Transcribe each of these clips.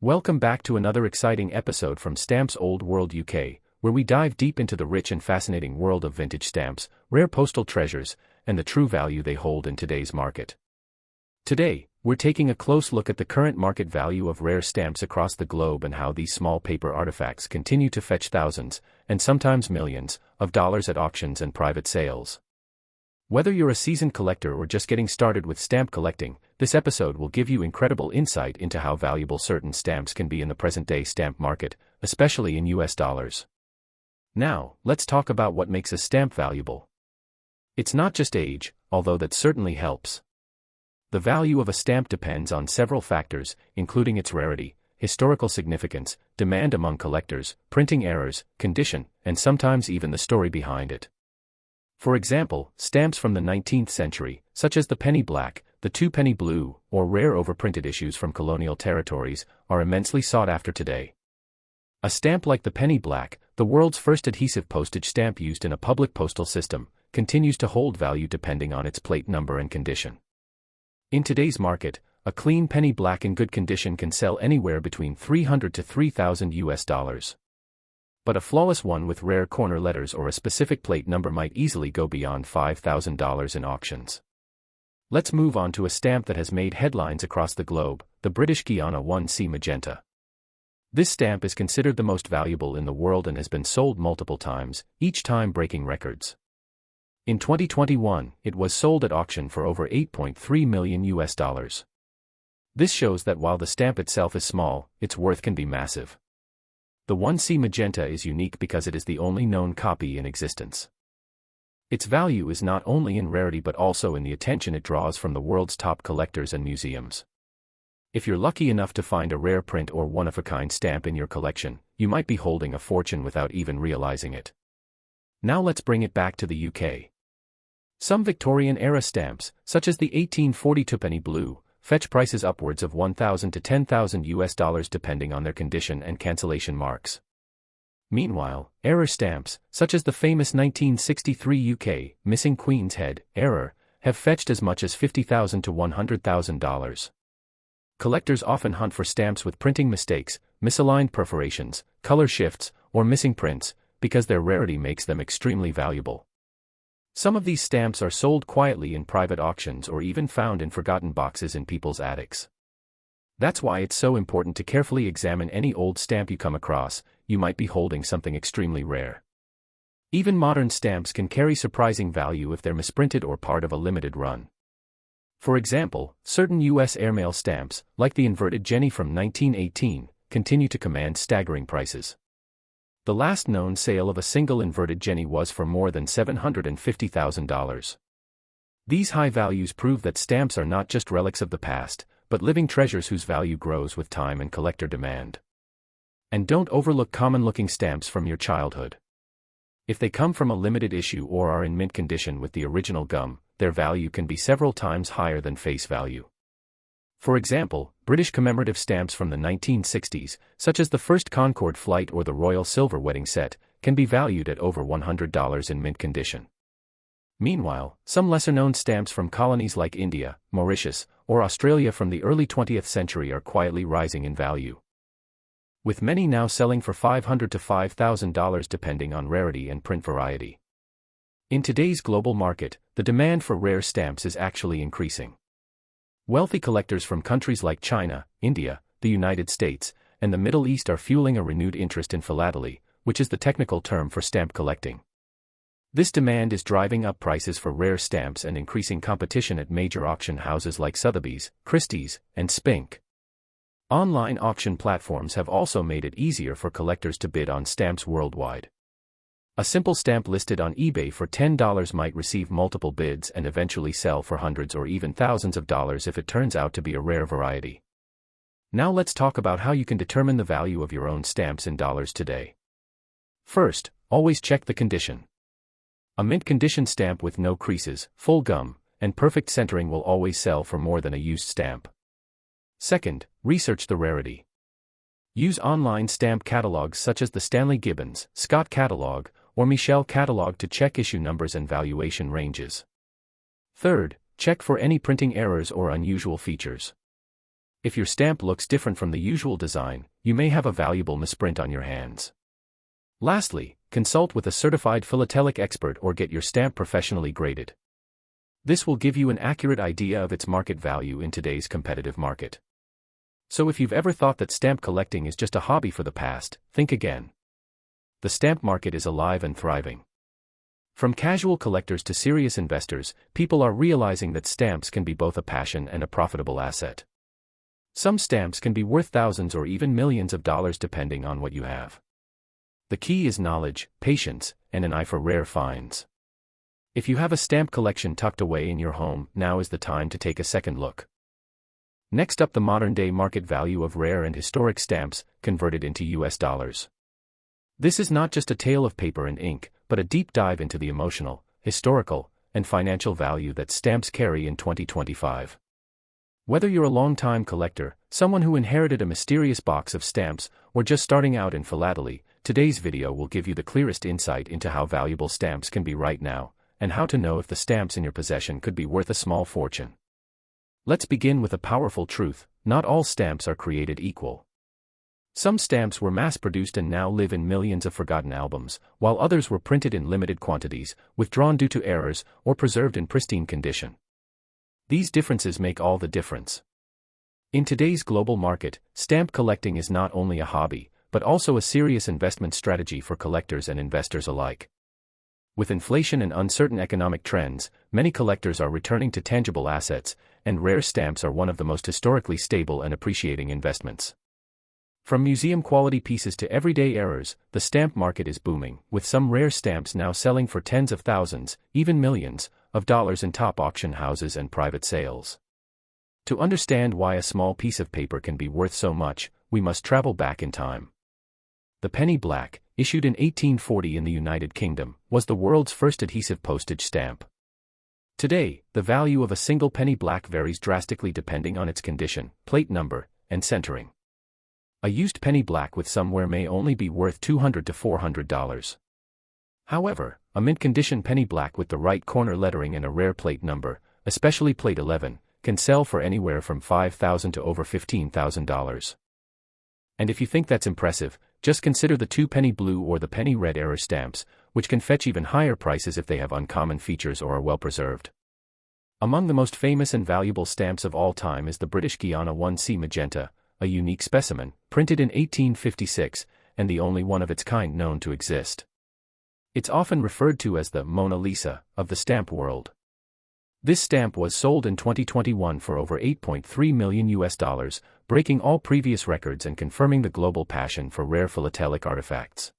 Welcome back to another exciting episode from Stamps Old World UK, where we dive deep into the rich and fascinating world of vintage stamps, rare postal treasures, and the true value they hold in today's market. Today, we're taking a close look at the current market value of rare stamps across the globe and how these small paper artifacts continue to fetch thousands, and sometimes millions, of dollars at auctions and private sales. Whether you're a seasoned collector or just getting started with stamp collecting, this episode will give you incredible insight into how valuable certain stamps can be in the present-day stamp market, especially in US dollars. Now, let's talk about what makes a stamp valuable. It's not just age, although that certainly helps. The value of a stamp depends on several factors, including its rarity, historical significance, demand among collectors, printing errors, condition, and sometimes even the story behind it. For example, stamps from the 19th century, such as the penny black, the two-penny blue, or rare overprinted issues from colonial territories, are immensely sought after today. A stamp like the penny black, the world's first adhesive postage stamp used in a public postal system, continues to hold value depending on its plate number and condition. In today's market, a clean penny black in good condition can sell anywhere between $300 to $3,000. But a flawless one with rare corner letters or a specific plate number might easily go beyond $5,000 in auctions. Let's move on to a stamp that has made headlines across the globe, the British Guiana 1C Magenta. This stamp is considered the most valuable in the world and has been sold multiple times, each time breaking records. In 2021, it was sold at auction for over $8.3 million. This shows that while the stamp itself is small, its worth can be massive. The 1C Magenta is unique because it is the only known copy in existence. Its value is not only in rarity but also in the attention it draws from the world's top collectors and museums. If you're lucky enough to find a rare print or one-of-a-kind stamp in your collection, you might be holding a fortune without even realizing it. Now let's bring it back to the UK. Some Victorian-era stamps, such as the 1840 twopenny blue, fetch prices upwards of $1,000 to $10,000 depending on their condition and cancellation marks. Meanwhile, error stamps, such as the famous 1963 UK Missing Queen's Head error, have fetched as much as $50,000 to $100,000. Collectors often hunt for stamps with printing mistakes, misaligned perforations, color shifts, or missing prints, because their rarity makes them extremely valuable. Some of these stamps are sold quietly in private auctions or even found in forgotten boxes in people's attics. That's why it's so important to carefully examine any old stamp you come across. You might be holding something extremely rare. Even modern stamps can carry surprising value if they're misprinted or part of a limited run. For example, certain US airmail stamps, like the inverted Jenny from 1918, continue to command staggering prices. The last known sale of a single inverted Jenny was for more than $750,000. These high values prove that stamps are not just relics of the past, but living treasures whose value grows with time and collector demand. And don't overlook common-looking stamps from your childhood. If they come from a limited issue or are in mint condition with the original gum, their value can be several times higher than face value. For example, British commemorative stamps from the 1960s, such as the first Concorde flight or the Royal Silver wedding set, can be valued at over $100 in mint condition. Meanwhile, some lesser-known stamps from colonies like India, Mauritius, or Australia from the early 20th century are quietly rising in value, with many now selling for $500 to $5,000 depending on rarity and print variety. In today's global market, the demand for rare stamps is actually increasing. Wealthy collectors from countries like China, India, the United States, and the Middle East are fueling a renewed interest in philately, which is the technical term for stamp collecting. This demand is driving up prices for rare stamps and increasing competition at major auction houses like Sotheby's, Christie's, and Spink. Online auction platforms have also made it easier for collectors to bid on stamps worldwide. A simple stamp listed on eBay for $10 might receive multiple bids and eventually sell for hundreds or even thousands of dollars if it turns out to be a rare variety. Now let's talk about how you can determine the value of your own stamps in dollars today. First, always check the condition. A mint condition stamp with no creases, full gum, and perfect centering will always sell for more than a used stamp. Second, research the rarity. Use online stamp catalogs such as the Stanley Gibbons, Scott Catalog, or Michel Catalog to check issue numbers and valuation ranges. Third, check for any printing errors or unusual features. If your stamp looks different from the usual design, you may have a valuable misprint on your hands. Lastly, consult with a certified philatelic expert or get your stamp professionally graded. This will give you an accurate idea of its market value in today's competitive market. So if you've ever thought that stamp collecting is just a hobby for the past, think again. The stamp market is alive and thriving. From casual collectors to serious investors, people are realizing that stamps can be both a passion and a profitable asset. Some stamps can be worth thousands or even millions of dollars depending on what you have. The key is knowledge, patience, and an eye for rare finds. If you have a stamp collection tucked away in your home, now is the time to take a second look. Next up, the modern-day market value of rare and historic stamps, converted into US dollars. This is not just a tale of paper and ink, but a deep dive into the emotional, historical, and financial value that stamps carry in 2025. Whether you're a long-time collector, someone who inherited a mysterious box of stamps, or just starting out in philately, today's video will give you the clearest insight into how valuable stamps can be right now, and how to know if the stamps in your possession could be worth a small fortune. Let's begin with a powerful truth: not all stamps are created equal. Some stamps were mass-produced and now live in millions of forgotten albums, while others were printed in limited quantities, withdrawn due to errors, or preserved in pristine condition. These differences make all the difference. In today's global market, stamp collecting is not only a hobby, but also a serious investment strategy for collectors and investors alike. With inflation and uncertain economic trends, many collectors are returning to tangible assets, and rare stamps are one of the most historically stable and appreciating investments. From museum-quality pieces to everyday errors, the stamp market is booming, with some rare stamps now selling for tens of thousands, even millions, of dollars in top auction houses and private sales. To understand why a small piece of paper can be worth so much, we must travel back in time. The penny black, issued in 1840 in the United Kingdom, was the world's first adhesive postage stamp. Today, the value of a single penny black varies drastically depending on its condition, plate number, and centering. A used penny black with some wear may only be worth $200 to $400. However, a mint-condition penny black with the right corner lettering and a rare plate number, especially plate 11, can sell for anywhere from $5,000 to over $15,000. And if you think that's impressive, just consider the 2 penny blue or the penny red error stamps, which can fetch even higher prices if they have uncommon features or are well preserved. Among the most famous and valuable stamps of all time is the British Guiana 1C Magenta, a unique specimen, printed in 1856, and the only one of its kind known to exist. It's often referred to as the Mona Lisa of the stamp world. This stamp was sold in 2021 for over $8.3 million, breaking all previous records and confirming the global passion for rare philatelic artifacts.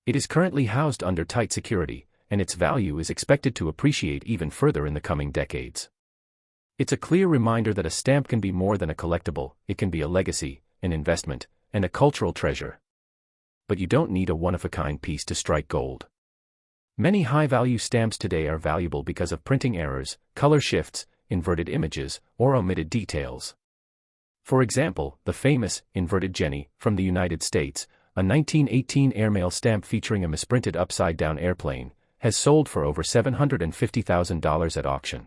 It is currently housed under tight security, and its value is expected to appreciate even further in the coming decades. It's a clear reminder that a stamp can be more than a collectible; it can be a legacy, an investment, and a cultural treasure. But you don't need a one-of-a-kind piece to strike gold. Many high-value stamps today are valuable because of printing errors, color shifts, inverted images, or omitted details. For example, the famous inverted Jenny from the United States, a 1918 airmail stamp featuring a misprinted upside-down airplane, has sold for over $750,000 at auction.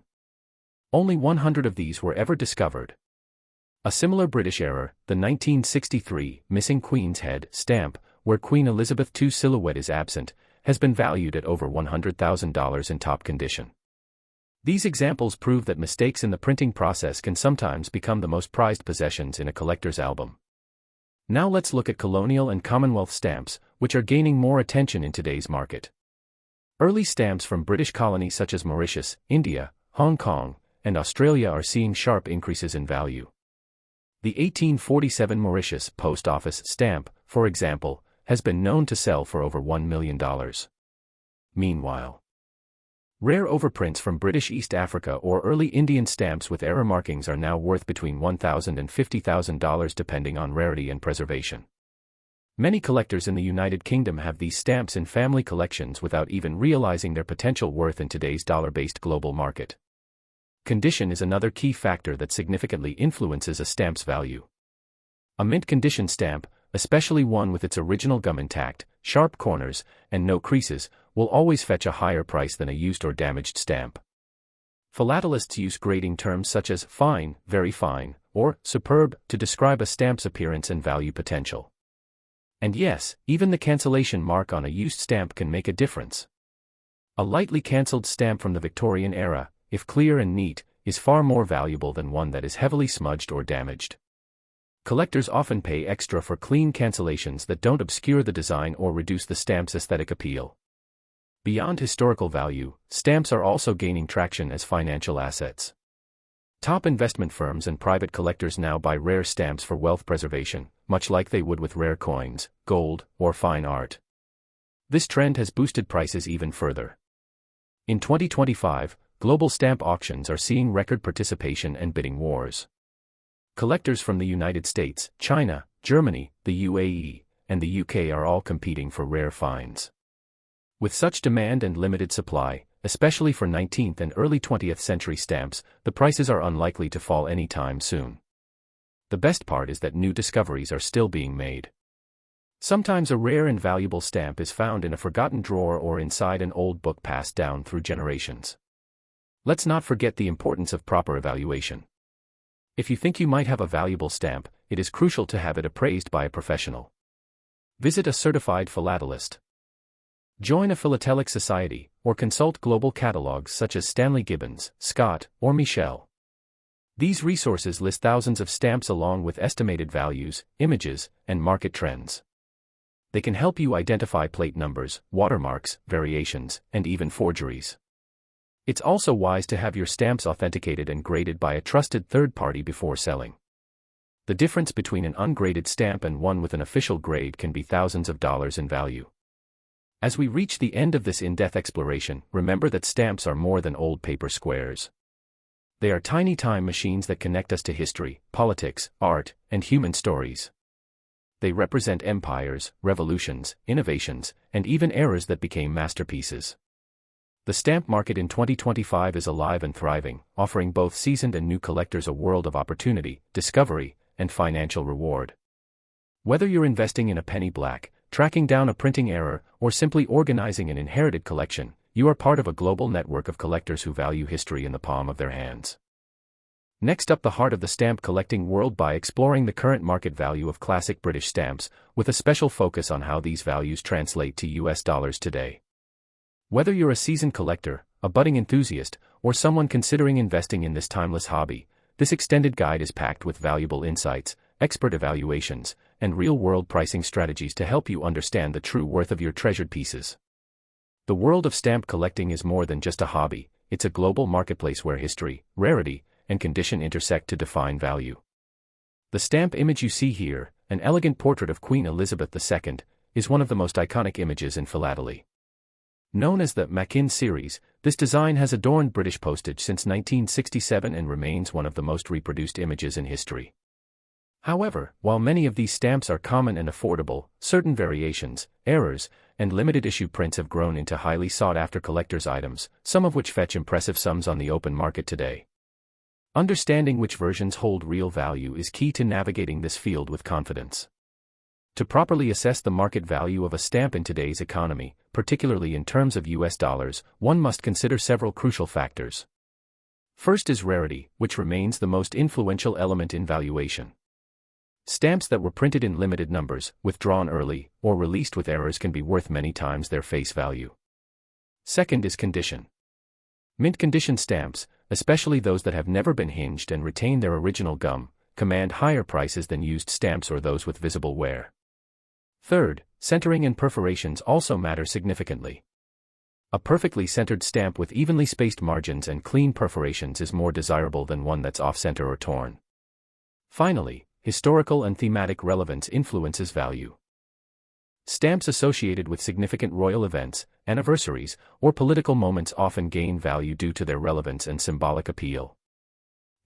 Only 100 of these were ever discovered. A similar British error, the 1963 Missing Queen's Head stamp, where Queen Elizabeth II's silhouette is absent, has been valued at over $100,000 in top condition. These examples prove that mistakes in the printing process can sometimes become the most prized possessions in a collector's album. Now let's look at colonial and Commonwealth stamps, which are gaining more attention in today's market. Early stamps from British colonies such as Mauritius, India, Hong Kong, and Australia are seeing sharp increases in value. The 1847 Mauritius Post Office stamp, for example, has been known to sell for over $1 million. Meanwhile, rare overprints from British East Africa or early Indian stamps with error markings are now worth between $1,000 and $50,000 depending on rarity and preservation. Many collectors in the United Kingdom have these stamps in family collections without even realizing their potential worth in today's dollar-based global market. Condition is another key factor that significantly influences a stamp's value. A mint-condition stamp, especially one with its original gum intact, sharp corners, and no creases, will always fetch a higher price than a used or damaged stamp. Philatelists use grading terms such as fine, very fine, or superb to describe a stamp's appearance and value potential. And yes, even the cancellation mark on a used stamp can make a difference. A lightly cancelled stamp from the Victorian era, if clear and neat, is far more valuable than one that is heavily smudged or damaged. Collectors often pay extra for clean cancellations that don't obscure the design or reduce the stamp's aesthetic appeal. Beyond historical value, stamps are also gaining traction as financial assets. Top investment firms and private collectors now buy rare stamps for wealth preservation, much like they would with rare coins, gold, or fine art. This trend has boosted prices even further. In 2025, global stamp auctions are seeing record participation and bidding wars. Collectors from the United States, China, Germany, the UAE, and the UK are all competing for rare finds. With such demand and limited supply, especially for 19th and early 20th century stamps, the prices are unlikely to fall anytime soon. The best part is that new discoveries are still being made. Sometimes a rare and valuable stamp is found in a forgotten drawer or inside an old book passed down through generations. Let's not forget the importance of proper evaluation. If you think you might have a valuable stamp, it is crucial to have it appraised by a professional. Visit a certified philatelist. Join a philatelic society, or consult global catalogs such as Stanley Gibbons, Scott, or Michel. These resources list thousands of stamps along with estimated values, images, and market trends. They can help you identify plate numbers, watermarks, variations, and even forgeries. It's also wise to have your stamps authenticated and graded by a trusted third party before selling. The difference between an ungraded stamp and one with an official grade can be thousands of dollars in value. As we reach the end of this in-depth exploration, remember that stamps are more than old paper squares. They are tiny time machines that connect us to history, politics, art, and human stories. They represent empires, revolutions, innovations, and even eras that became masterpieces. The stamp market in 2025 is alive and thriving, offering both seasoned and new collectors a world of opportunity, discovery, and financial reward. Whether you're investing in a penny black, tracking down a printing error, or simply organizing an inherited collection, you are part of a global network of collectors who value history in the palm of their hands. Next up, the heart of the stamp collecting world by exploring the current market value of classic British stamps, with a special focus on how these values translate to US dollars today. Whether you're a seasoned collector, a budding enthusiast, or someone considering investing in this timeless hobby, this extended guide is packed with valuable insights, expert evaluations, and real-world pricing strategies to help you understand the true worth of your treasured pieces. The world of stamp collecting is more than just a hobby, it's a global marketplace where history, rarity, and condition intersect to define value. The stamp image you see here, an elegant portrait of Queen Elizabeth II, is one of the most iconic images in philately. Known as the Mackin series, this design has adorned British postage since 1967 and remains one of the most reproduced images in history. However, while many of these stamps are common and affordable, certain variations, errors, and limited-issue prints have grown into highly sought-after collector's items, some of which fetch impressive sums on the open market today. Understanding which versions hold real value is key to navigating this field with confidence. To properly assess the market value of a stamp in today's economy, particularly in terms of US dollars, one must consider several crucial factors. First is rarity, which remains the most influential element in valuation. Stamps that were printed in limited numbers, withdrawn early, or released with errors can be worth many times their face value. Second is condition. Mint condition stamps, especially those that have never been hinged and retain their original gum, command higher prices than used stamps or those with visible wear. Third, centering and perforations also matter significantly. A perfectly centered stamp with evenly spaced margins and clean perforations is more desirable than one that's off-center or torn. Finally, historical and thematic relevance influences value. Stamps associated with significant royal events, anniversaries, or political moments often gain value due to their relevance and symbolic appeal.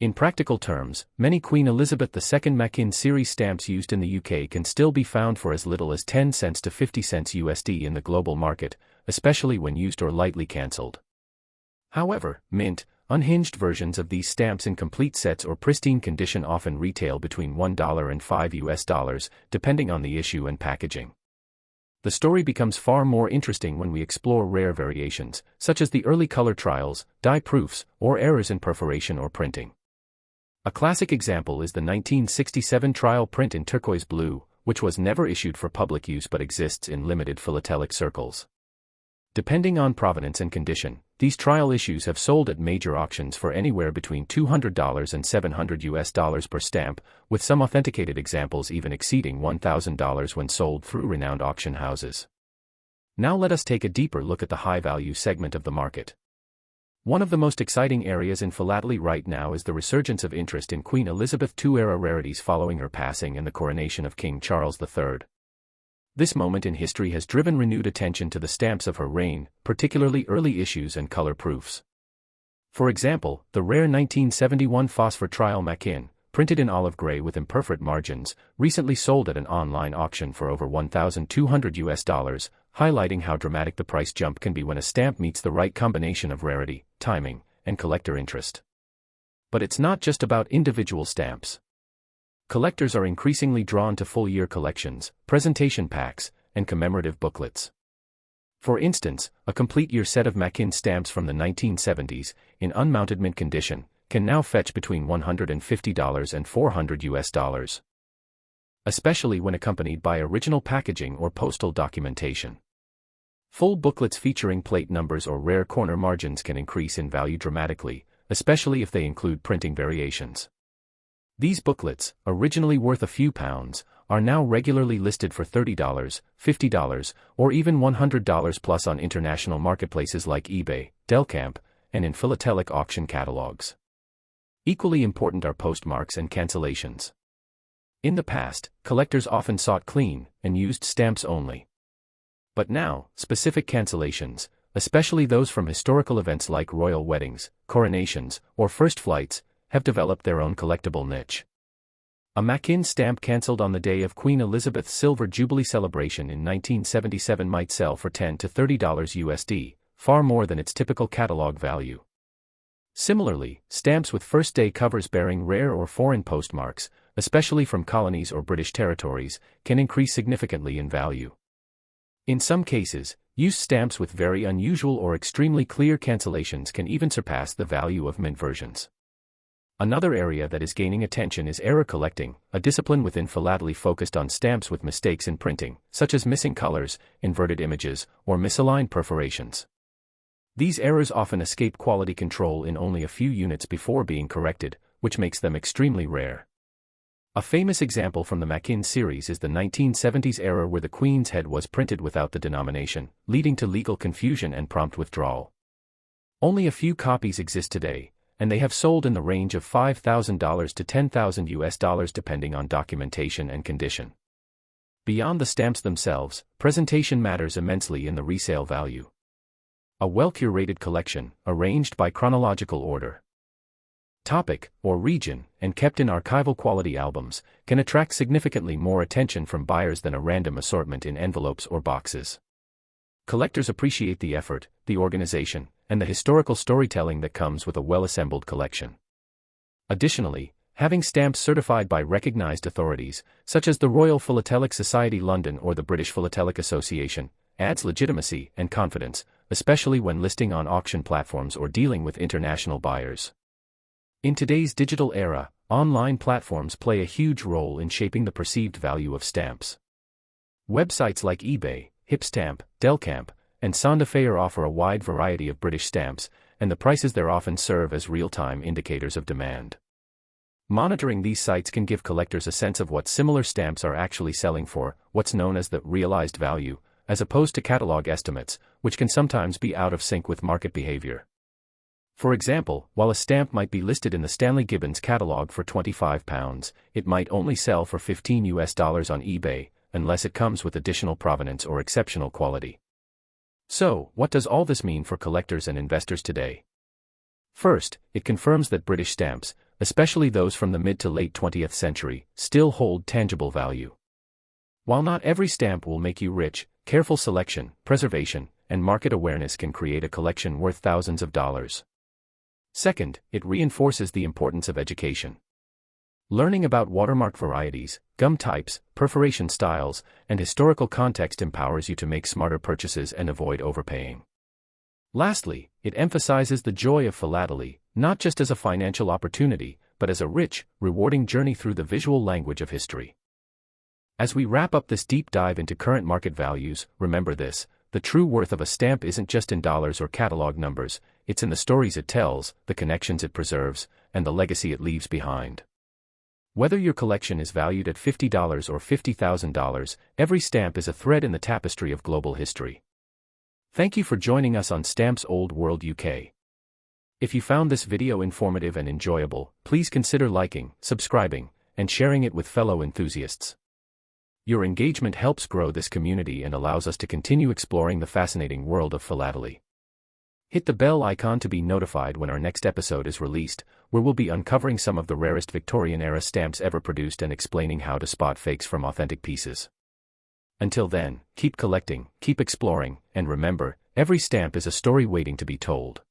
In practical terms, many Queen Elizabeth II Mackin series stamps used in the UK can still be found for as little as 10 cents to 50 cents USD in the global market, especially when used or lightly cancelled. However, mint, unhinged versions of these stamps in complete sets or pristine condition often retail between $1 and $5, depending on the issue and packaging. The story becomes far more interesting when we explore rare variations, such as the early color trials, dye proofs, or errors in perforation or printing. A classic example is the 1967 trial print in turquoise blue, which was never issued for public use but exists in limited philatelic circles. Depending on provenance and condition, these trial issues have sold at major auctions for anywhere between $200 and $700 per stamp, with some authenticated examples even exceeding $1,000 when sold through renowned auction houses. Now let us take a deeper look at the high-value segment of the market. One of the most exciting areas in philately right now is the resurgence of interest in Queen Elizabeth II-era rarities following her passing and the coronation of King Charles III. This moment in history has driven renewed attention to the stamps of her reign, particularly early issues and color proofs. For example, the rare 1971 Phosphor Trial Mackin, printed in olive gray with imperfect margins, recently sold at an online auction for over $1,200, highlighting how dramatic the price jump can be when a stamp meets the right combination of rarity, timing, and collector interest. But it's not just about individual stamps. Collectors are increasingly drawn to full-year collections, presentation packs, and commemorative booklets. For instance, a complete year set of Mackin stamps from the 1970s, in unmounted mint condition, can now fetch between $150 and $400, especially when accompanied by original packaging or postal documentation. Full booklets featuring plate numbers or rare corner margins can increase in value dramatically, especially if they include printing variations. These booklets, originally worth a few pounds, are now regularly listed for $30, $50, or even $100 plus on international marketplaces like eBay, Delcamp, and in philatelic auction catalogs. Equally important are postmarks and cancellations. In the past, collectors often sought clean and used stamps only. But now, specific cancellations, especially those from historical events like royal weddings, coronations, or first flights, have developed their own collectible niche. A Mackin stamp cancelled on the day of Queen Elizabeth's Silver Jubilee celebration in 1977 might sell for $10 to $30 USD, far more than its typical catalog value. Similarly, stamps with first-day covers bearing rare or foreign postmarks, especially from colonies or British territories, can increase significantly in value. In some cases, used stamps with very unusual or extremely clear cancellations can even surpass the value of mint versions. Another area that is gaining attention is error collecting, a discipline within philately focused on stamps with mistakes in printing, such as missing colors, inverted images, or misaligned perforations. These errors often escape quality control in only a few units before being corrected, which makes them extremely rare. A famous example from the Mackin series is the 1970s error where the Queen's head was printed without the denomination, leading to legal confusion and prompt withdrawal. Only a few copies exist today, and they have sold in the range of $5,000 to $10,000 depending on documentation and condition. Beyond the stamps themselves, presentation matters immensely in the resale value. A well-curated collection, arranged by chronological order, topic, or region, and kept in archival quality albums, can attract significantly more attention from buyers than a random assortment in envelopes or boxes. Collectors appreciate the effort, the organization, and the historical storytelling that comes with a well-assembled collection. Additionally, having stamps certified by recognized authorities, such as the Royal Philatelic Society London or the British Philatelic Association, adds legitimacy and confidence, especially when listing on auction platforms or dealing with international buyers. In today's digital era, online platforms play a huge role in shaping the perceived value of stamps. Websites like eBay, Hipstamp, Delcamp, and Sondafair offer a wide variety of British stamps, and the prices there often serve as real-time indicators of demand. Monitoring these sites can give collectors a sense of what similar stamps are actually selling for, what's known as the realized value, as opposed to catalog estimates, which can sometimes be out of sync with market behavior. For example, while a stamp might be listed in the Stanley Gibbons catalog for £25, it might only sell for $15 on eBay, unless it comes with additional provenance or exceptional quality. So, what does all this mean for collectors and investors today? First, it confirms that British stamps, especially those from the mid to late 20th century, still hold tangible value. While not every stamp will make you rich, careful selection, preservation, and market awareness can create a collection worth thousands of dollars. Second, it reinforces the importance of education. Learning about watermark varieties, gum types, perforation styles, and historical context empowers you to make smarter purchases and avoid overpaying. Lastly, it emphasizes the joy of philately, not just as a financial opportunity, but as a rich, rewarding journey through the visual language of history. As we wrap up this deep dive into current market values, remember this: the true worth of a stamp isn't just in dollars or catalog numbers, it's in the stories it tells, the connections it preserves, and the legacy it leaves behind. Whether your collection is valued at $50 or $50,000, every stamp is a thread in the tapestry of global history. Thank you for joining us on Stamps Old World UK. If you found this video informative and enjoyable, please consider liking, subscribing, and sharing it with fellow enthusiasts. Your engagement helps grow this community and allows us to continue exploring the fascinating world of philately. Hit the bell icon to be notified when our next episode is released, where we'll be uncovering some of the rarest Victorian-era stamps ever produced and explaining how to spot fakes from authentic pieces. Until then, keep collecting, keep exploring, and remember, every stamp is a story waiting to be told.